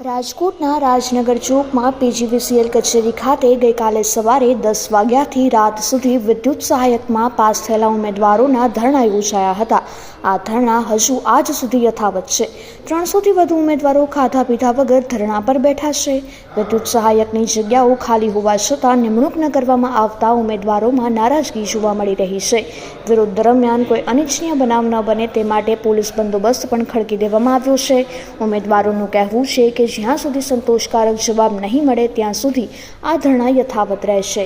રાજકોટના રાજનગર ચોકમાં પીજીવીસીએલ કચેરી ખાતે ગઈકાલે સવારે 10 વાગ્યાથી રાત સુધી વિદ્યુત સહાયકમાં પાસ થયેલા ઉમેદવારોના ધરણા યોજાયા હતા। આ ધરણા હજુ આજ સુધી યથાવત છે। 300થી વધુ ઉમેદવારો ખાધા પીધા વગર ધરણા પર બેઠા છે। વિદ્યુત સહાયકની જગ્યાઓ ખાલી હોવા છતાં નિમણૂક ન કરવામાં આવતા ઉમેદવારોમાં નારાજગી જોવા મળી રહી છે। વિરોધ દરમિયાન કોઈ અનિચ્છનીય બનાવ ન બને તે માટે પોલીસ બંદોબસ્ત પણ ખડકી દેવામાં આવ્યો છે। ઉમેદવારોનું કહેવું છે કે જ્યાં સુધી સંતોષકારક જવાબ નહીં મળે ત્યાં સુધી આ ધરણા યથાવત રહેશે।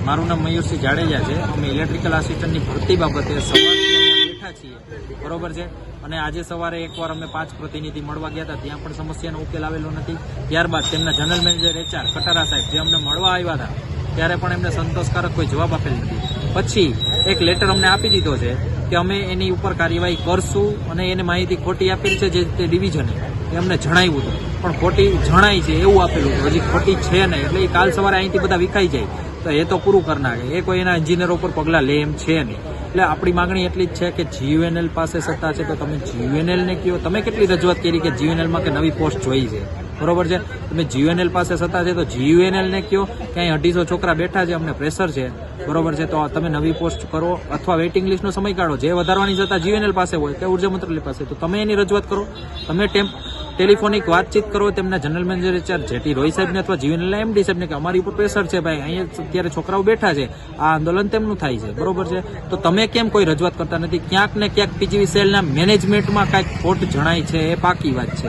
મારું નામ મયુરસિંહ જાડેજા છે। અમે ઇલેક્ટ્રિકલ આસિસ્ટન્ટની ભરતી બાબતે સવારથી બેઠા છીએ, બરોબર છે। અને આજે સવારે એકવાર અમે 5 પ્રતિનિધિ મળવા ગયા હતા, ત્યાં પણ સમસ્યાનો ઉકેલ આવેલો નથી। ત્યારબાદ તેમના જનરલ મેનેજર HR કટારા સાહેબ જે અમને મળવા આવ્યા હતા ત્યારે પણ એમને સંતોષકારક કોઈ જવાબ આપેલ નથી। પછી એક લેટર અમને આપી દીધો છે કે અમે એની ઉપર કાર્યવાહી કરશું અને એને માહિતી ખોટી આપેલી છે જે તે ડિવિઝને એ અમને જણાવ્યું હતું, પણ ખોટી જણાય છે એવું આપેલું હતું, હજી ખોટી છે નહીં। એટલે એ કાલ સવારે અહીંથી બધા વિખાઈ જાય તો એ તો પૂરું કરી નાખે, એ કોઈ એના એન્જિનિયરો ઉપર પગલાં લે એમ છે નહીં। એટલે આપણી માંગણી એટલી જ છે કે GUNL પાસે સત્તા છે તો તમે GUNL ને કહો। તમે કેટલી રજૂઆત કરી કે GUNLમાં કે નવી પોસ્ટ જોઈ છે, બરોબર છે। તમે GUNL પાસે સત્તા છે તો GUNL ને કહો કે અહીં 250 છોકરા બેઠા છે, અમને પ્રેશર છે, બરોબર છે, તો તમે નવી પોસ્ટ કરો અથવા વેઇટિંગ લિસ્ટનો સમયગાળો જે વધારવાની જતા GUNL પાસે હોય કે ઉર્જા મંત્રાલય પાસે, તો તમે એની રજૂઆત કરો। તમે ટેલિફોનિક વાતચીત કરો તેમના general manager HR jetty Roy સાહેબને અથવા GUNL MD સાહેબને કે અમારી ઉપર પ્રેશર છે ભાઈ, અહીંયા અત્યારે છોકરાઓ બેઠા છે, આ આંદોલન તેમનું થાય છે, બરોબર છે, તો તમે કેમ કોઈ રજૂઆત કરતા નથી? ક્યાંક ને ક્યાંક પીજીવીસીએલના મેનેજમેન્ટમાં કાંઈક ખોટ જણાય છે, એ પાકી વાત છે।